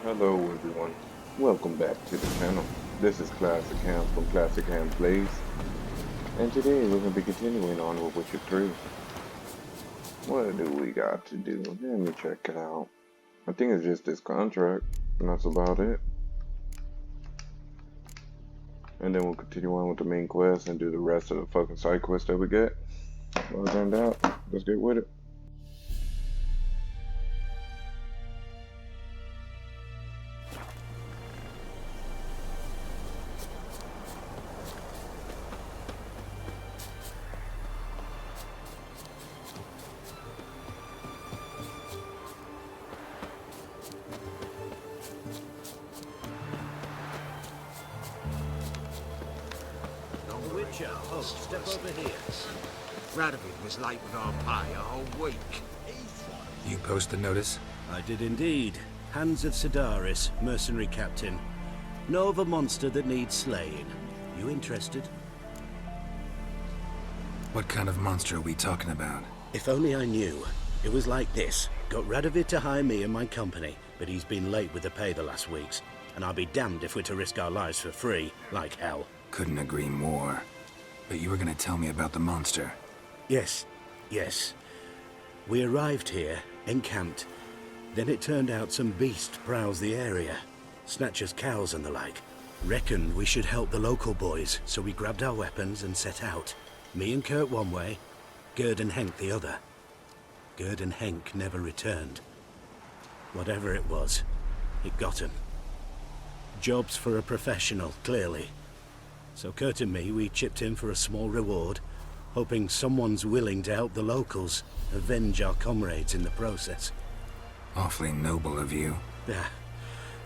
Hello everyone, welcome back to the channel. This is Classic Ham from Classic Ham Plays, and today we're going to be continuing on with Witcher 3. What do we got to do? Let me check it out. I think it's just this contract, and that's about it. And then we'll continue on with the main quest and do the rest of the fucking side quest that we get. Other than that, let's get with it. Witcher, oh, step over here. Radovid was late with our pay a whole week. You post the notice? I did indeed. Hans of Sedaris, mercenary captain. Know of a monster that needs slaying. You interested? What kind of monster are we talking about? If only I knew. It was like this. Got Radovid to hire me and my company, but he's been late with the pay the last weeks. And I'll be damned if we're to risk our lives for free, like hell. Couldn't agree more. But you were gonna tell me about the monster. Yes. We arrived here, encamped. Then it turned out some beast prowls the area. Snatchers cows and the like. Reckoned we should help the local boys, so we grabbed our weapons and set out. Me and Kurt one way, Gerd and Henk the other. Gerd and Henk never returned. Whatever it was, it got him. Jobs for a professional, clearly. So Kurt and me, we chipped in for a small reward, hoping someone's willing to help the locals avenge our comrades in the process. Awfully noble of you.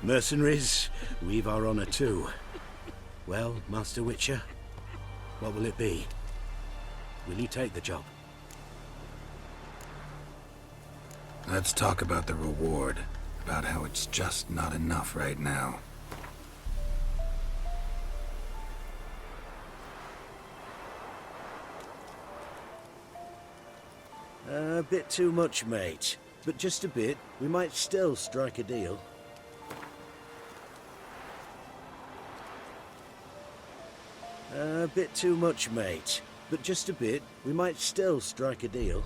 Mercenaries, we've our honor too. Well, Master Witcher, what will it be? Will you take the job? Let's talk about the reward. About how it's just not enough right now. A bit too much, mate. But just a bit. We might still strike a deal. A bit too much, mate. But just a bit. We might still strike a deal.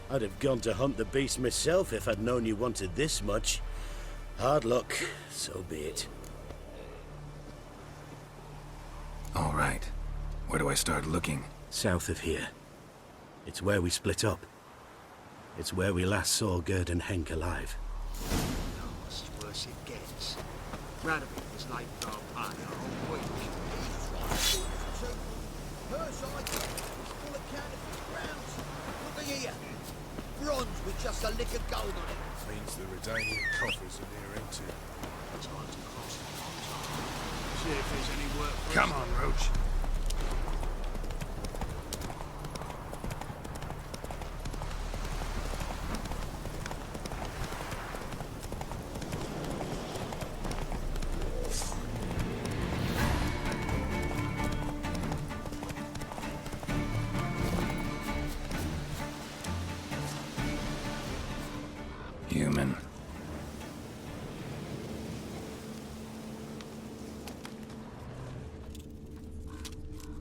I'd have gone to hunt the beast myself if I'd known you wanted this much. Hard luck. So be it. All right. Where do I start looking? South of here. It's where we split up. It's where we last saw Gerd and Henk alive. Oh, it's worse it gets. Radovid was late with our pay a whole week. Her side is full of counterfeit crowns. Look here. Bronze with just a lick of gold on it. Means the Redanian coffers are near empty. Time to cross the pond. See if there's any work for Come us. on, Roach. Human.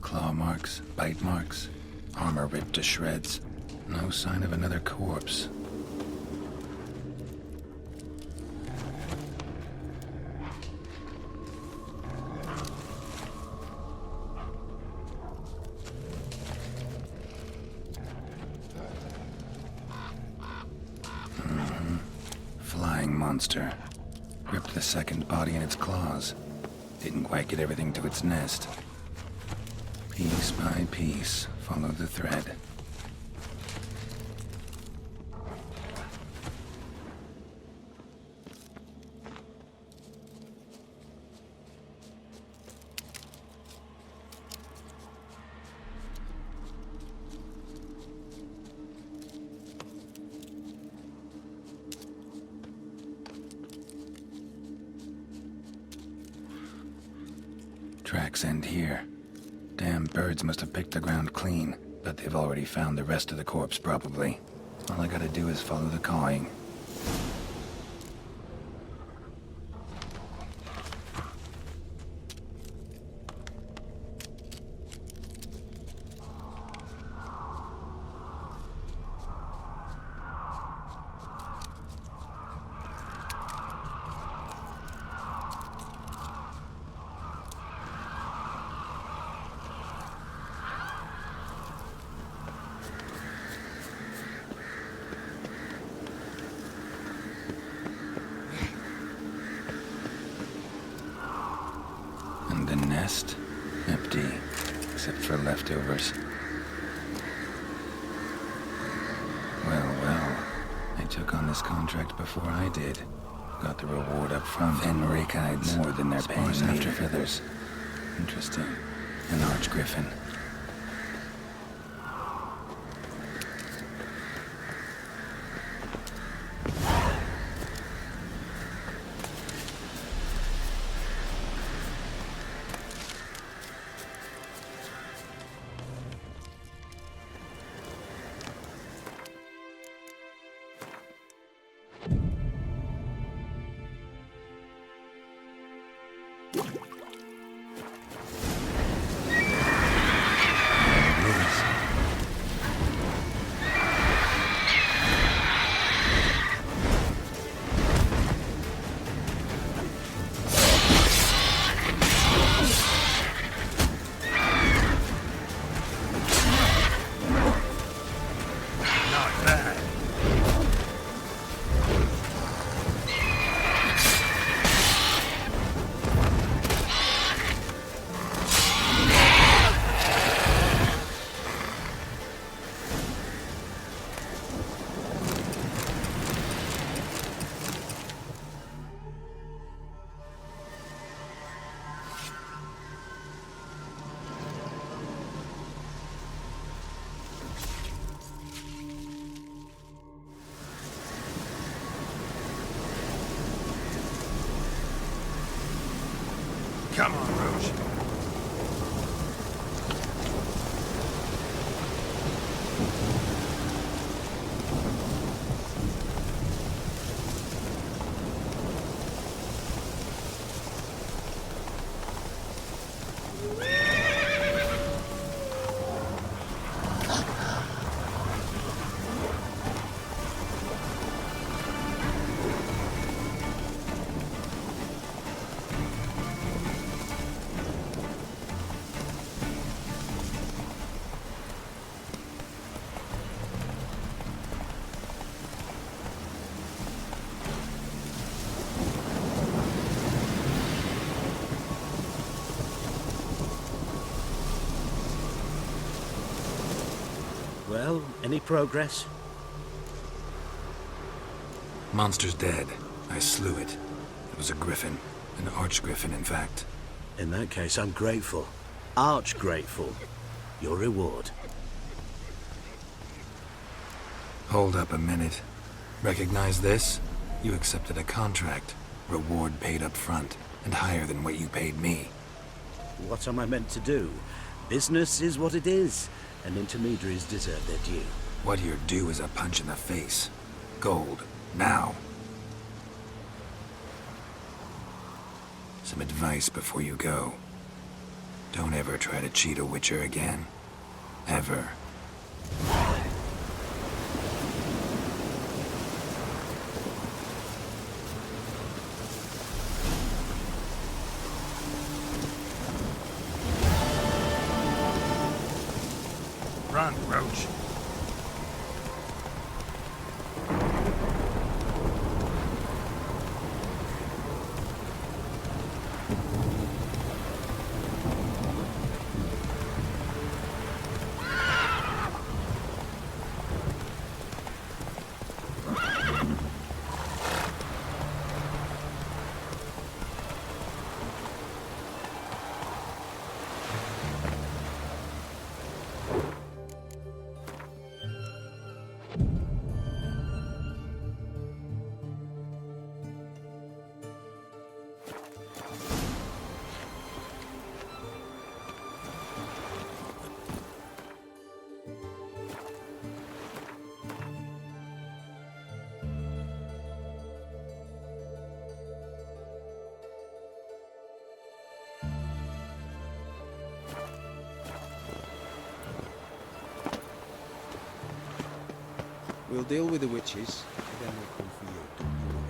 Claw marks, bite marks, armor ripped to shreds. No sign of another corpse. Flying monster. Ripped the second body in its claws. Didn't quite get everything to its nest. Piece by piece, follow the thread. Tracks end here. Damn birds must have picked the ground clean. But they've already found the rest of the corpse, probably. All I gotta do is follow the cawing. And the nest? Empty, except for leftovers. Well, I took on this contract before I did. Got the reward up front. Then rakides, more than they're paying after feathers. Interesting. An archgriffin. Come on, Roach. Well, any progress? Monster's dead. I slew it. It was a griffin. An archgriffin, in fact. In that case, I'm grateful. Arch grateful. Your reward. Hold up a minute. Recognize this? You accepted a contract. Reward paid up front, and higher than what you paid me. What am I meant to do? Business is what it is, and intermediaries deserve their due. What you're due is a punch in the face. Gold. Now. Some advice before you go. Don't ever try to cheat a Witcher again. Ever. Run, Roach. We'll deal with the witches, and then we'll come for you. Don't you worry.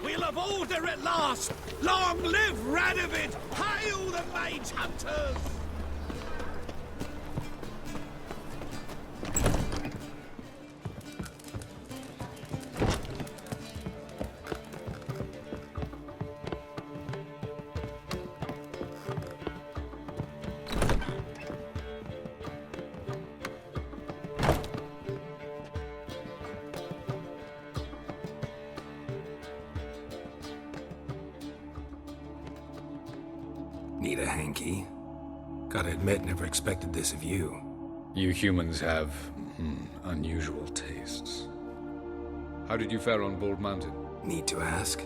We'll have order at last! Long live Radovid! Hail the Mage Hunters! Need a hanky? Gotta admit, never expected this of you. You humans have, unusual tastes. How did you fare on Bald Mountain? Need to ask?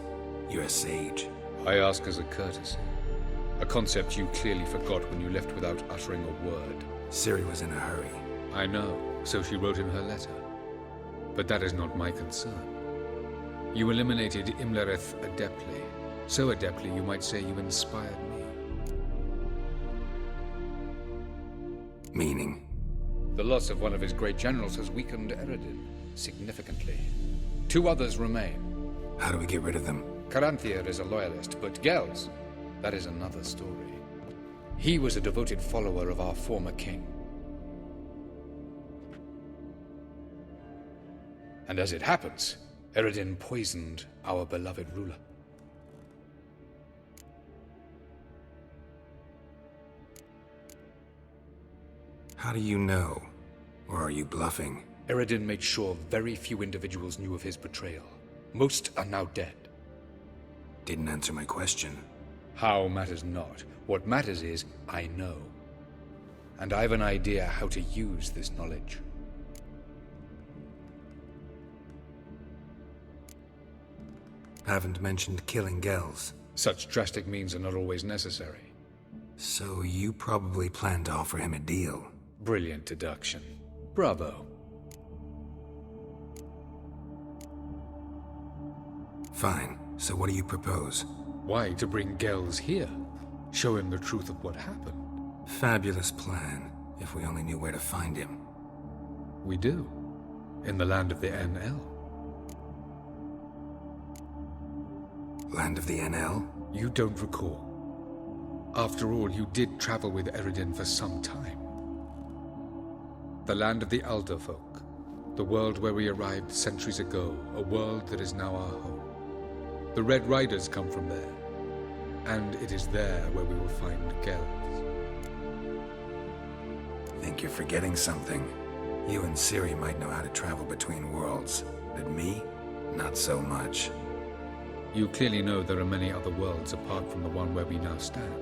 You're a sage. I ask as a courtesy. A concept you clearly forgot when you left without uttering a word. Ciri was in a hurry. I know, so she wrote in her letter. But that is not my concern. You eliminated Imlerith adeptly. So adeptly you might say you inspired me. Meaning? The loss of one of his great generals has weakened Eredin significantly. 2 others remain. How do we get rid of them? Caranthir is a loyalist, but Gels, that is another story. He was a devoted follower of our former king. And as it happens, Eredin poisoned our beloved ruler. How do you know? Or are you bluffing? Eredin made sure very few individuals knew of his betrayal. Most are now dead. Didn't answer my question. How matters not. What matters is, I know. And I've an idea how to use this knowledge. Haven't mentioned killing Gels. Such drastic means are not always necessary. So you probably plan to offer him a deal. Brilliant deduction. Bravo. Fine. So what do you propose? Why, to bring Gels here? Show him the truth of what happened. Fabulous plan, if we only knew where to find him. We do. In the land of the NL. Land of the NL? You don't recall. After all, you did travel with Eredin for some time. The land of the Alder folk. The world where we arrived centuries ago. A world that is now our home. The Red Riders come from there. And it is there where we will find Gels. Think you're forgetting something. You and Ciri might know how to travel between worlds, but me? Not so much. You clearly know there are many other worlds apart from the one where we now stand.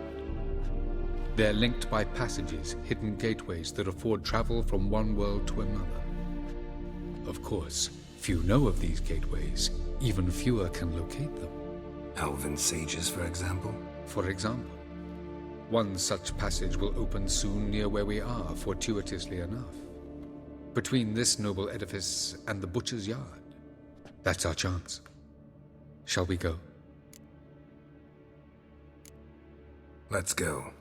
They're linked by passages, hidden gateways that afford travel from one world to another. Of course, few know of these gateways. Even fewer can locate them. Elven sages, for example? For example. One such passage will open soon near where we are, fortuitously enough. Between this noble edifice and the butcher's yard. That's our chance. Shall we go? Let's go.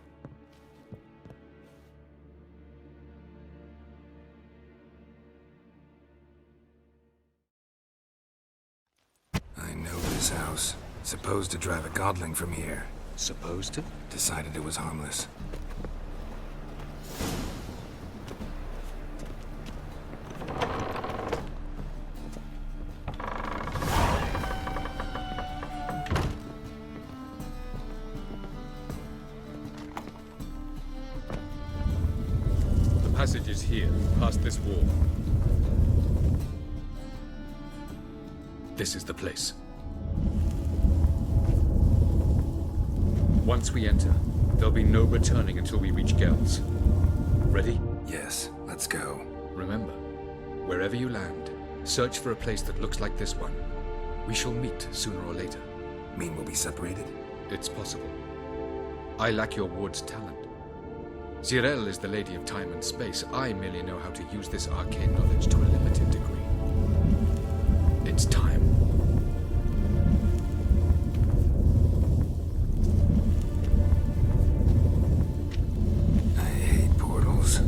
I know this house. Supposed to drive a godling from here. Supposed to? Decided it was harmless. The passage is here, past this wall. This is the place. Once we enter, There'll be no returning until we reach Gels. Ready? Yes, let's go. Remember, wherever you land, search for a place that looks like this one. We shall meet sooner or later. Mean we'll be separated? It's possible. I lack your ward's talent. Zirel is the Lady of Time and Space. I merely know how to use this arcane knowledge to a limited degree. It's time. I hate portals.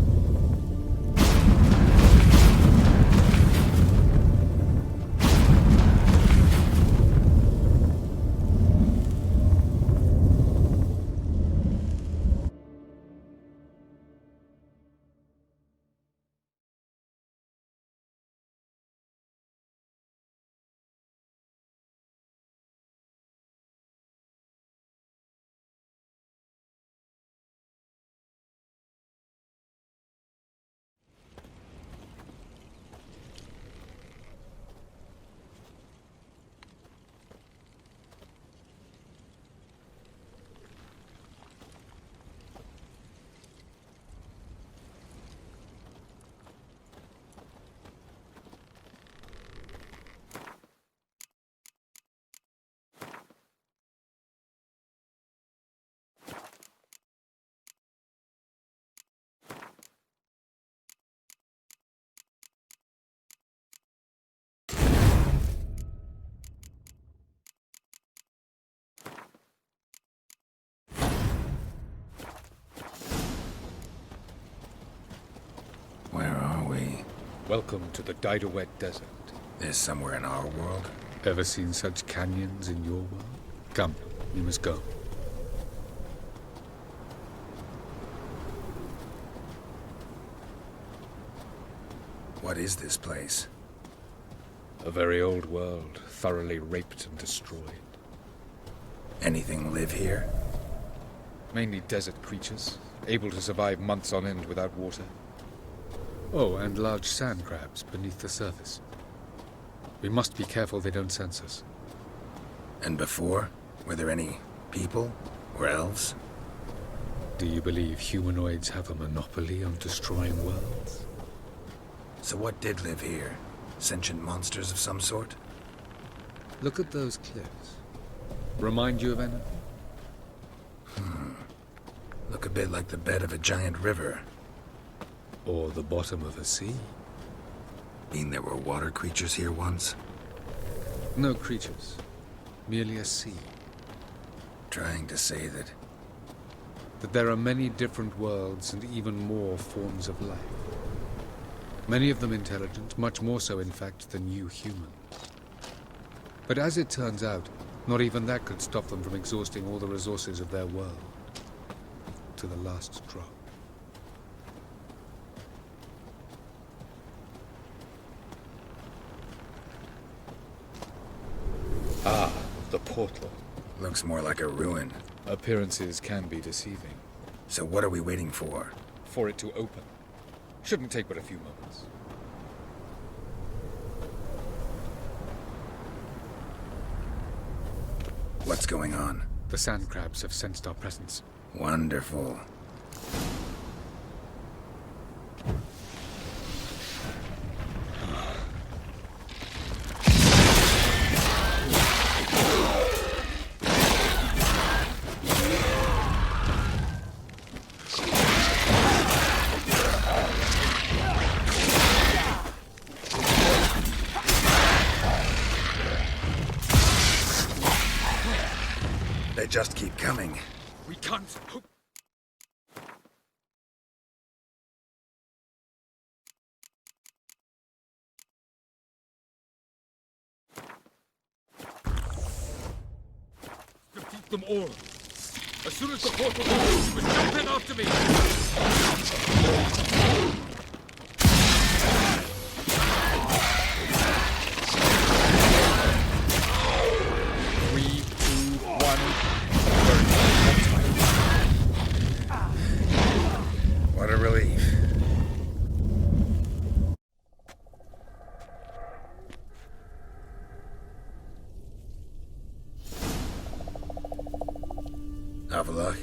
Where are we? Welcome to the Didowet Desert. This somewhere in our world? Ever seen such canyons in your world? Come, we must go. What is this place? A very old world, thoroughly raped and destroyed. Anything live here? Mainly desert creatures, able to survive months on end without water. Oh, and large sand crabs beneath the surface. We must be careful they don't sense us. And before? Were there any people? Or elves? Do you believe humanoids have a monopoly on destroying worlds? So what did live here? Sentient monsters of some sort? Look at those cliffs. Remind you of anything? Look a bit like the bed of a giant river. Or the bottom of a sea? Mean there were water creatures here once? No creatures. Merely a sea. Trying to say that... That there are many different worlds and even more forms of life. Many of them intelligent, much more so in fact than you humans. But as it turns out, not even that could stop them from exhausting all the resources of their world. To the last drop. Ah, the portal. Looks more like a ruin. Appearances can be deceiving. So what are we waiting for? For it to open. Shouldn't take but a few moments. What's going on? The sand crabs have sensed our presence. Wonderful. They just keep coming. We can't hope. Defeat them all. As soon as the portal opens, you must jump in after me. 3, 2, 1. What a relief. Have a look.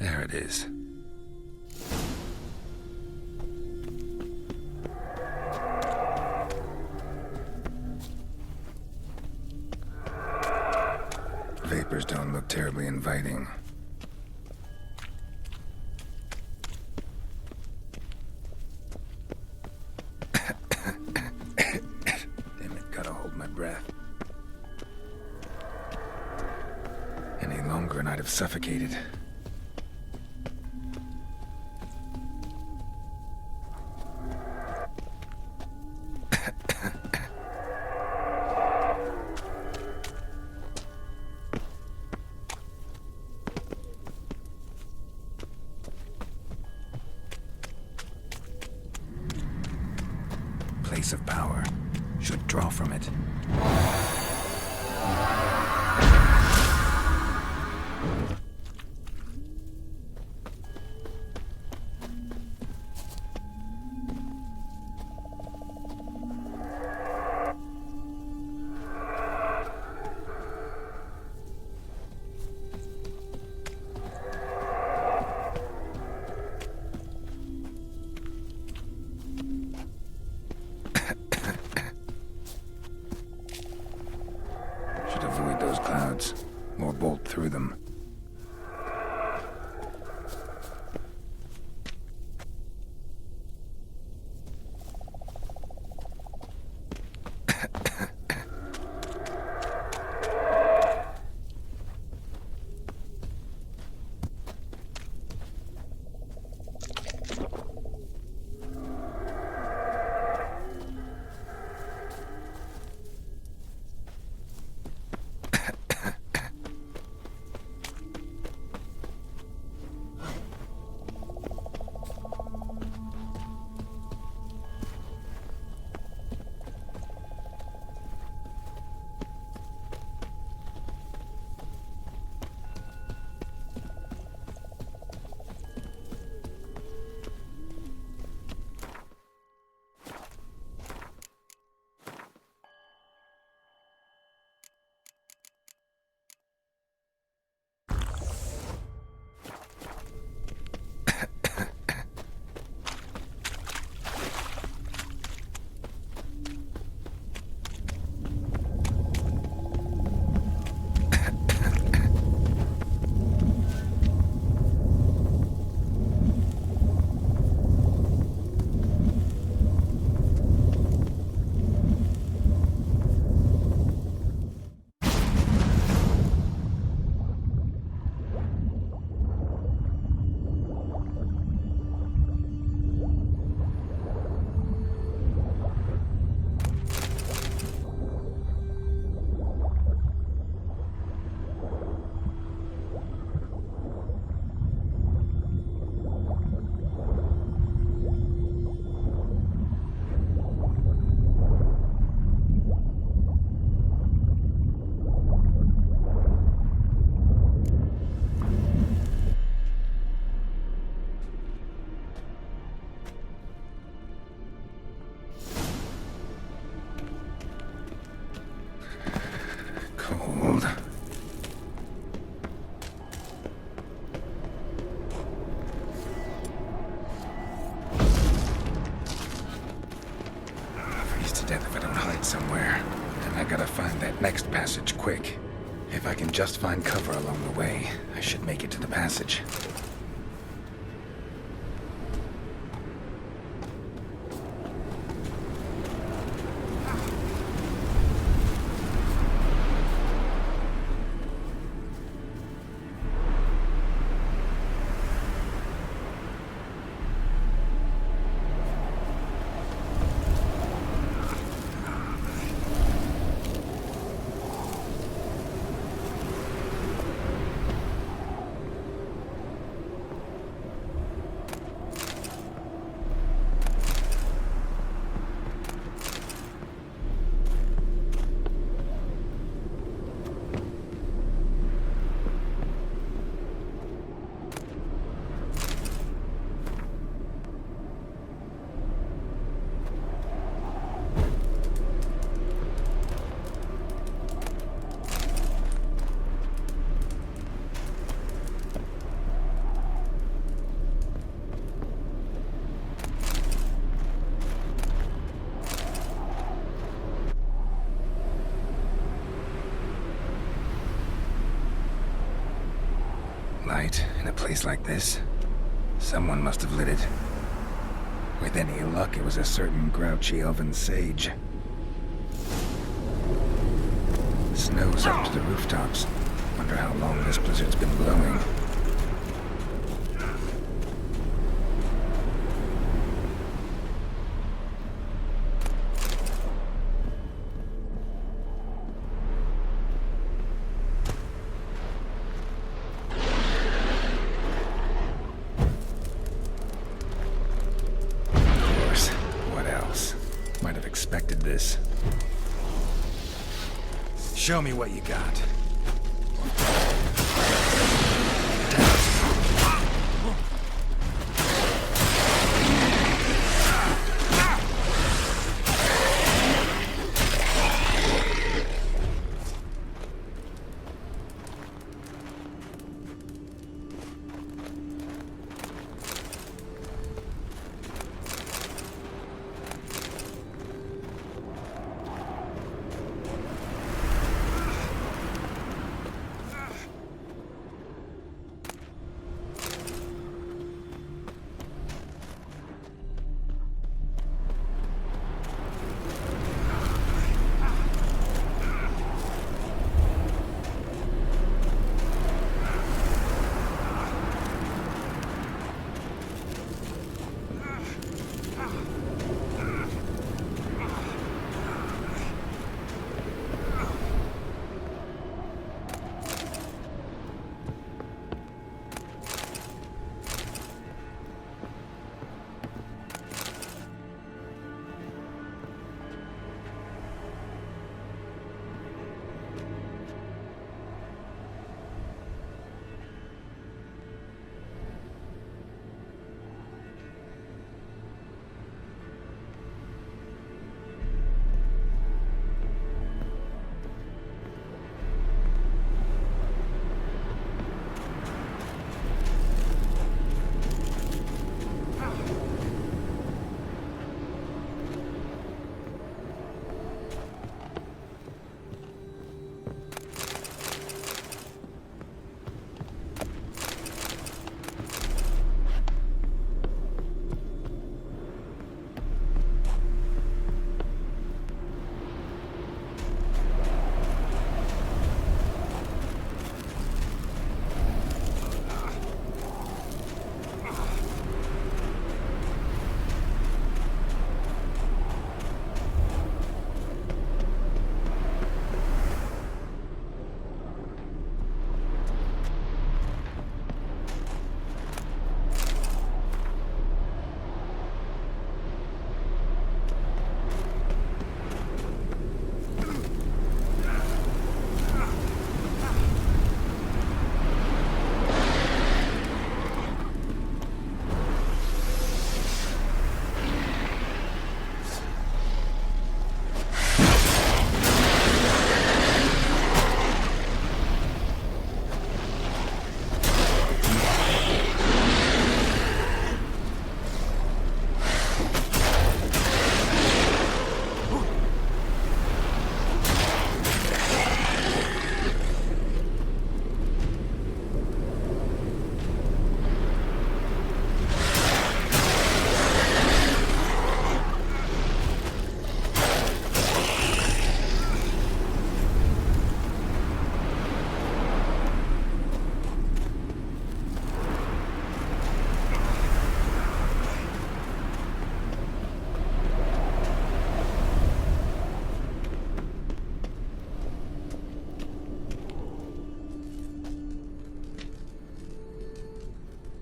There it is. Vapors don't look terribly inviting. Damn it, gotta hold my breath. Any longer and I'd have suffocated. Place of power. Should draw from it. Should avoid those clouds, or bolt through them. Cold. Freeze to death if I don't hide somewhere. And I gotta find that next passage quick. If I can just find cover along the way, I should make it to the passage. Light in a place like this? Someone must have lit it. With any luck, it was a certain grouchy elven sage. Snow's up to the rooftops. Wonder how long this blizzard's been blowing. This. Show me what you got.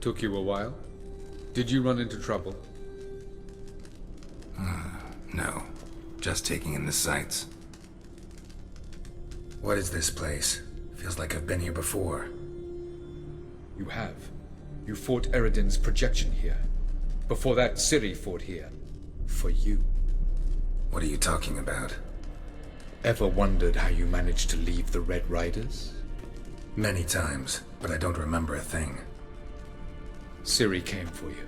Took you a while? Did you run into trouble? No. Just taking in the sights. What is this place? Feels like I've been here before. You have. You fought Eredin's projection here. Before that, Ciri fought here. For you. What are you talking about? Ever wondered how you managed to leave the Red Riders? Many times, but I don't remember a thing. Ciri came for you.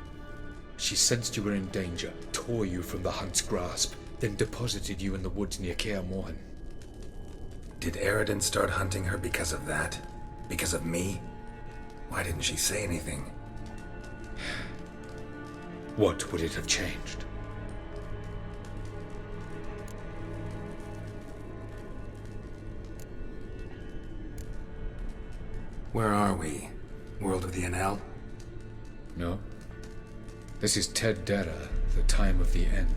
She sensed you were in danger, tore you from the Hunt's grasp, then deposited you in the woods near Kaer Morhen. Did Eredin start hunting her because of that? Because of me? Why didn't she say anything? What would it have changed? Where are we? World of the NL? No. This is Ted Dera, the time of the end.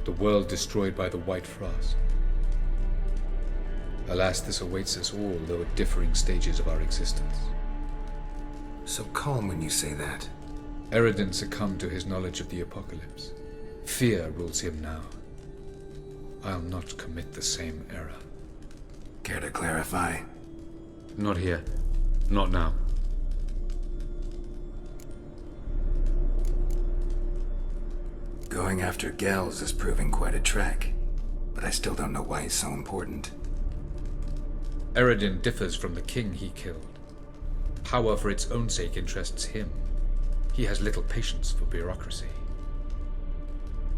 The world destroyed by the White Frost. Alas, this awaits us all, though at differing stages of our existence. So calm when you say that. Eredin succumbed to his knowledge of the apocalypse. Fear rules him now. I'll not commit the same error. Care to clarify? Not here. Not now. Going after Gels is proving quite a trek, but I still don't know why he's so important. Eredin differs from the king he killed. Power for its own sake interests him. He has little patience for bureaucracy.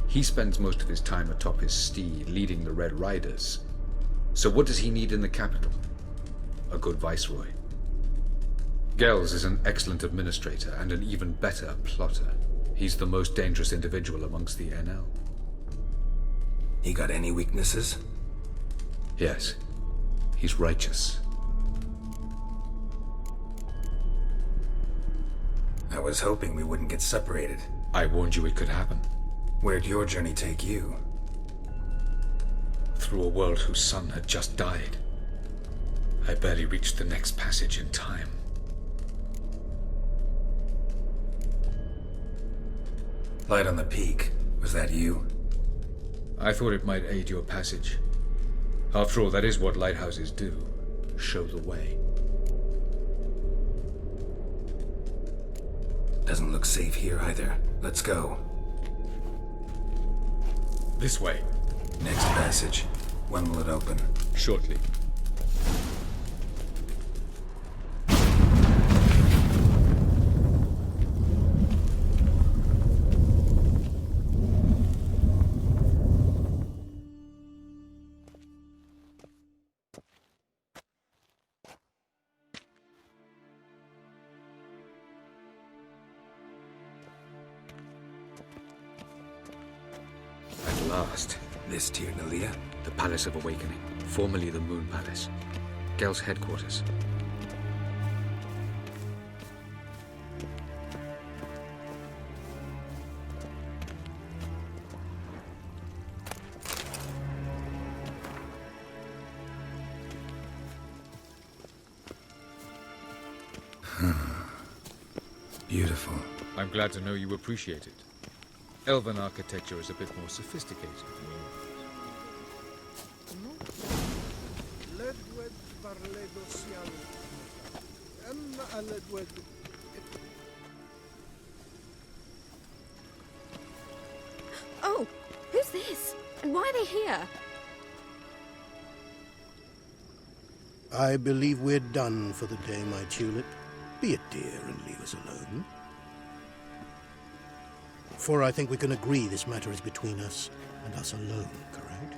He spends most of his time atop his steed, leading the Red Riders. So what does he need in the capital? A good viceroy. Gels is an excellent administrator and an even better plotter. He's the most dangerous individual amongst the NL. He got any weaknesses? Yes. He's righteous. I was hoping we wouldn't get separated. I warned you it could happen. Where'd your journey take you? Through a world whose son had just died. I barely reached the next passage in time. Light on the peak. Was that you? I thought it might aid your passage. After all, that is what lighthouses do. Show the way. Doesn't look safe here either. Let's go. This way. Next passage. When will it open? Shortly. At last. This Tyr Nalia? The Palace of Awakening, formerly the Moon Palace. Gel's headquarters. Beautiful. I'm glad to know you appreciate it. Elven architecture is a bit more sophisticated. Oh, who's this? And why are they here? I believe we're done for the day, my tulip. Be a dear and leave us alone. For I think we can agree this matter is between us and us alone, correct?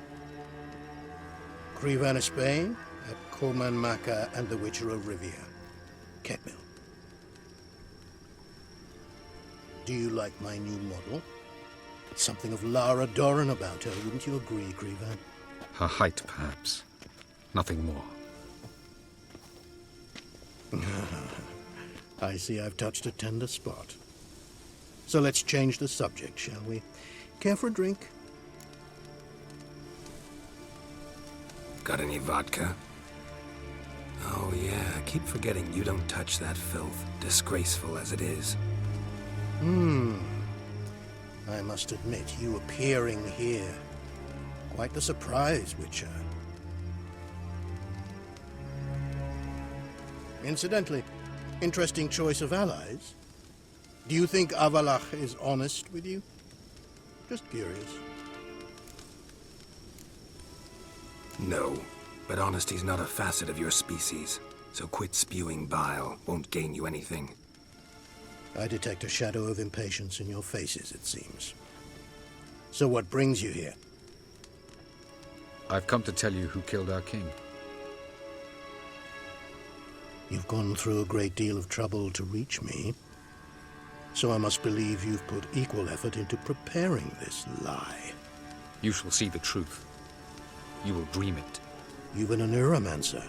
Crevan of Spain, at Corman Maca and the Witcher of Rivia. Ketmil. Do you like my new model? Something of Lara Doran about her, wouldn't you agree, Crevan? Her height, perhaps. Nothing more. I see I've touched a tender spot. So let's change the subject, shall we? Care for a drink? Got any vodka? Oh yeah, I keep forgetting you don't touch that filth, disgraceful as it is. I must admit, you appearing here. Quite the surprise, Witcher. Incidentally, interesting choice of allies. Do you think Avalach is honest with you? Just curious. No, but honesty's not a facet of your species. So quit spewing bile, won't gain you anything. I detect a shadow of impatience in your faces, it seems. So what brings you here? I've come to tell you who killed our king. You've gone through a great deal of trouble to reach me, so I must believe you've put equal effort into preparing this lie. You shall see the truth. You will dream it. You've been a neuromancer.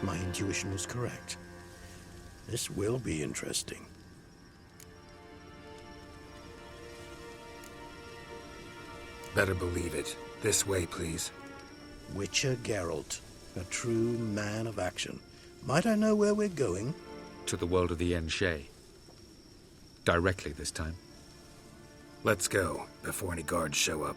My intuition was correct. This will be interesting. Better believe it. This way, please. Witcher Geralt, a true man of action. Might I know where we're going? To the world of the Enshe. Directly this time. Let's go, before any guards show up.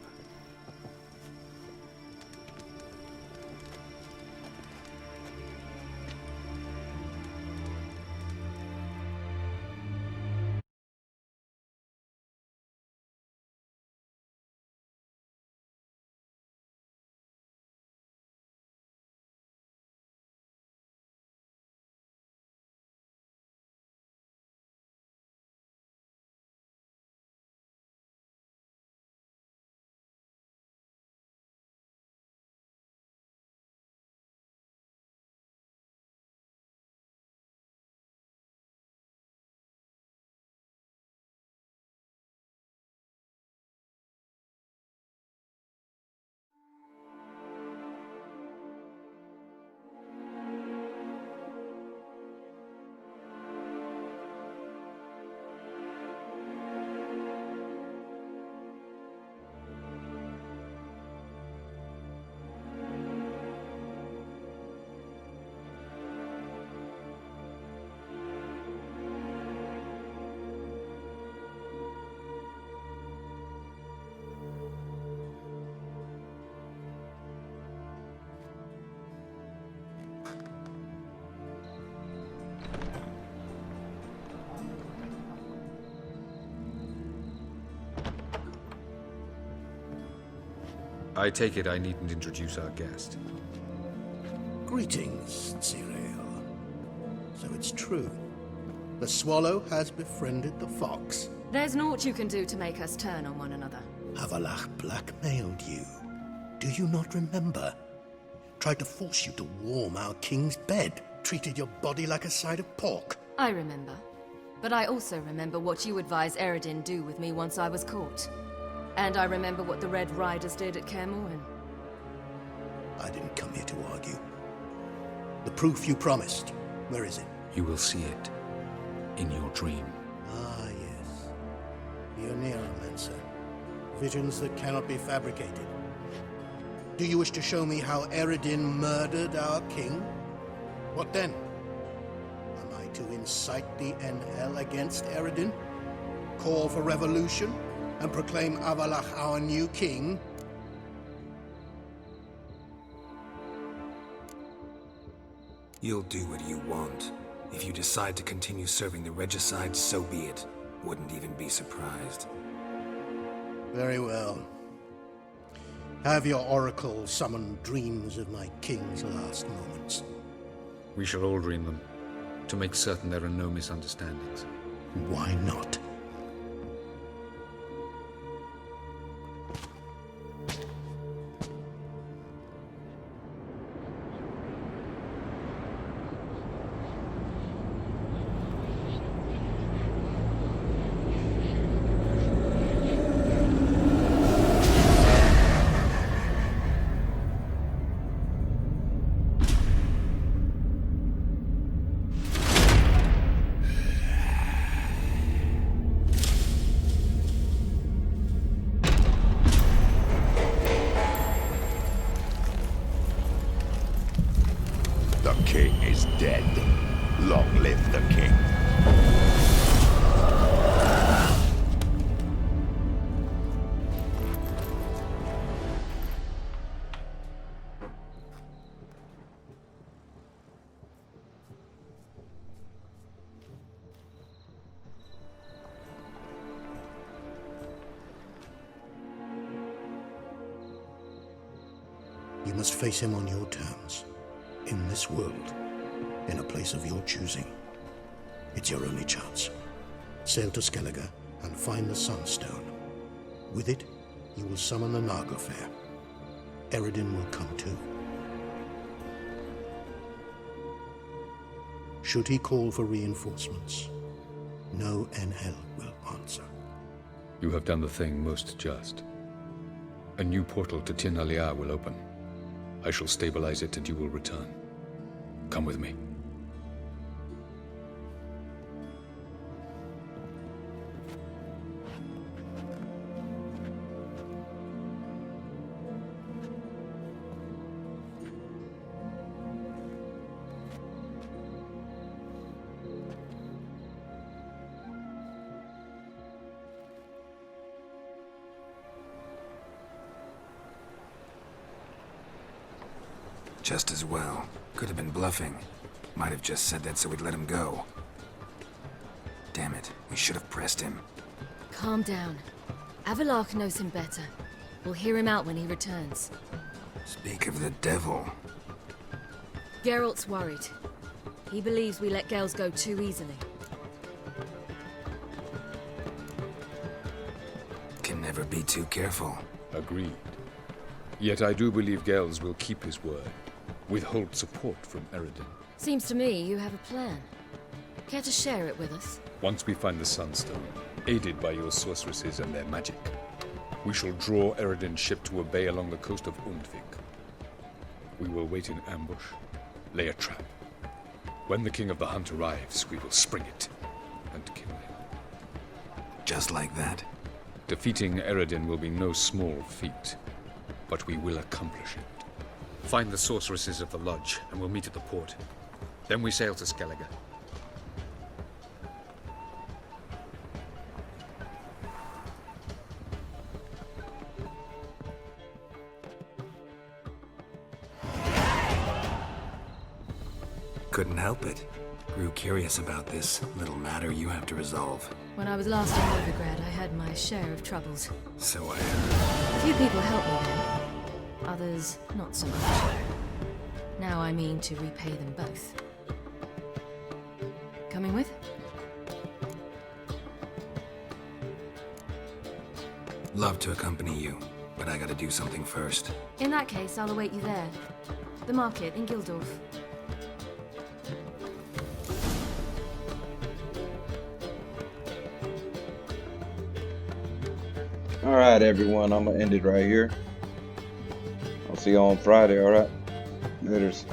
I take it I needn't introduce our guest. Greetings, Cyril. So it's true. The swallow has befriended the fox. There's naught you can do to make us turn on one another. Avalach blackmailed you. Do you not remember? Tried to force you to warm our king's bed. Treated your body like a side of pork. I remember. But I also remember what you advised Eredin do with me once I was caught. And I remember what the Red Riders did at Kaer Morhen. I didn't come here to argue. The proof you promised, where is it? You will see it in your dream. Ah, yes. The Neuromancer. Visions that cannot be fabricated. Do you wish to show me how Eredin murdered our king? What then? Am I to incite the Enhel against Eredin? Call for revolution? And proclaim Avalach our new king? You'll do what you want. If you decide to continue serving the regicide, so be it. Wouldn't even be surprised. Very well. Have your oracle summon dreams of my king's last moments. We shall all dream them, to make certain there are no misunderstandings. Why not? The king is dead. Long live the king. You must face him on your terms. In this world, in a place of your choosing. It's your only chance. Sail to Skellige and find the Sunstone. With it, you will summon the Naga Fair. Eredin will come too. Should he call for reinforcements, no NL will answer. You have done the thing most just. A new portal to Tin Alia will open. I shall stabilize it and you will return. Come with me. Just as well. Could have been bluffing. Might have just said that so we'd let him go. Damn it, we should have pressed him. Calm down. Avalark knows him better. We'll hear him out when he returns. Speak of the devil. Geralt's worried. He believes we let Gels go too easily. Can never be too careful. Agreed. Yet I do believe Gels will keep his word. Withhold support from Eredin. Seems to me you have a plan. Care to share it with us? Once we find the Sunstone, aided by your sorceresses and their magic, we shall draw Eredin's ship to a bay along the coast of Undvik. We will wait in ambush, lay a trap. When the King of the Hunt arrives, we will spring it and kill him. Just like that? Defeating Eredin will be no small feat, but we will accomplish it. Find the sorceresses of the Lodge, and we'll meet at the port. Then we sail to Skellige. Couldn't help it. Grew curious about this little matter you have to resolve. When I was last in Novigrad, I had my share of troubles. So I heard. A few people helped me then. Others, not so much. Now I mean to repay them both. Coming with? Love to accompany you, but I gotta do something first. In that case, I'll await you there. The market in Gildorf. Alright, everyone, I'm gonna end it right here. I'll see you on Friday, alright? Laters.